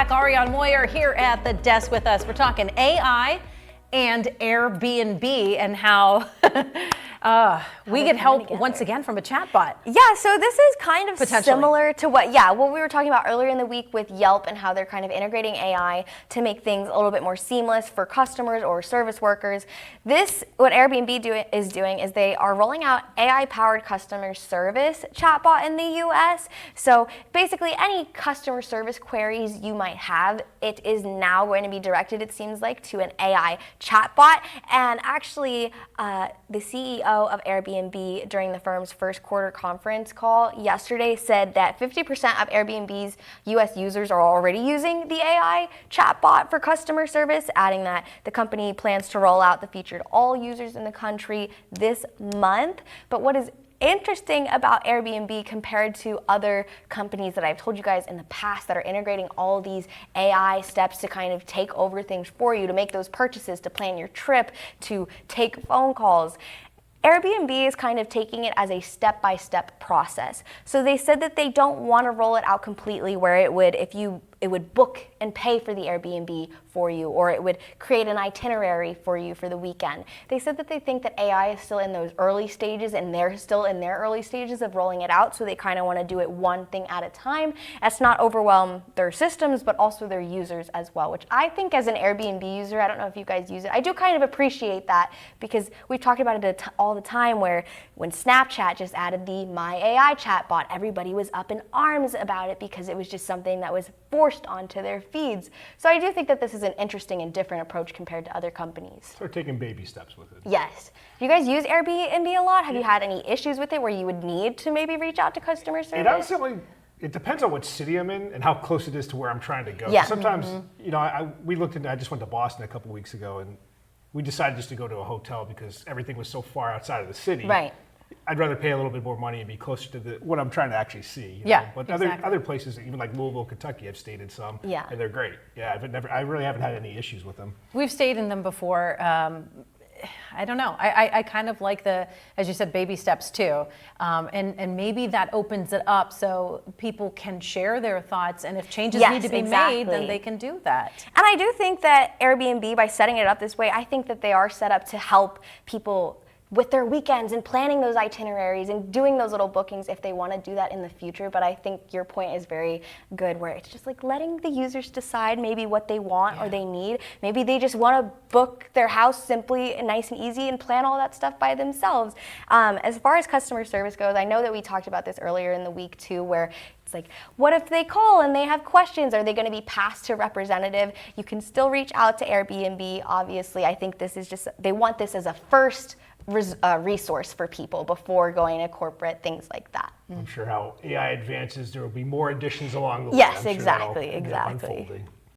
back. Ariane Moyer here at the desk with us. We're talking AI and Airbnb and how we get help once again from a chatbot. Yeah, so this is kind of similar to what we were talking about earlier in the week with Yelp and how they're kind of integrating AI to make things a little bit more seamless for customers or service workers. What Airbnb is doing is they are rolling out AI-powered customer service chatbot in the US. So basically any customer service queries you might have, it is now going to be directed, it seems like, to an AI chatbot. And actually, the CEO of Airbnb during the firm's first quarter conference call yesterday said that 50% of Airbnb's US users are already using the AI chatbot for customer service, adding that the company plans to roll out the feature to all users in the country this month. But what is interesting about Airbnb compared to other companies that I've told you guys in the past that are integrating all these AI steps to kind of take over things for you, to make those purchases, to plan your trip, to take phone calls. Airbnb is kind of taking it as a step-by-step process. So they said that they don't want to roll it out completely where it would book and pay for the Airbnb for you, or it would create an itinerary for you for the weekend. They said that they think that AI is still in those early stages, and they're still in their early stages of rolling it out, so they kind of want to do it one thing at a time. That's not overwhelm their systems, but also their users as well, which I think as an Airbnb user, I don't know if you guys use it, I do kind of appreciate that, because we've talked about it all the time where when Snapchat just added the My AI chatbot, everybody was up in arms about it because it was just something that was forced onto their feeds. So I do think that this is an interesting and different approach compared to other companies. Sort of taking baby steps with it. Yes. Do you guys use Airbnb a lot? Have you had any issues with it where you would need to maybe reach out to customer service? It depends on what city I'm in and how close it is to where I'm trying to go. Yeah. Sometimes, I just went to Boston a couple weeks ago, and we decided just to go to a hotel because everything was so far outside of the city. Right. I'd rather pay a little bit more money and be closer to what I'm trying to actually see. But exactly. other places, even like Louisville, Kentucky, I've stayed in some, and they're great. Yeah, I really haven't had any issues with them. We've stayed in them before. I don't know. I kind of like as you said, baby steps too. And maybe that opens it up so people can share their thoughts, and if changes need to be made, then they can do that. And I do think that Airbnb, by setting it up this way, I think that they are set up to help people with their weekends and planning those itineraries and doing those little bookings if they want to do that in the future. But I think your point is very good, where it's just like letting the users decide maybe what they want or they need. Maybe they just want to book their house simply and nice and easy and plan all that stuff by themselves. As far as customer service goes, I know that we talked about this earlier in the week too, where it's like, what if they call and they have questions? Are they going to be passed to a representative? You can still reach out to Airbnb. Obviously, I think this is they want this as a first resource for people before going to corporate, things like that. I'm sure how AI advances, there will be more additions along the way. Yes, I'm exactly. Sure unfolding.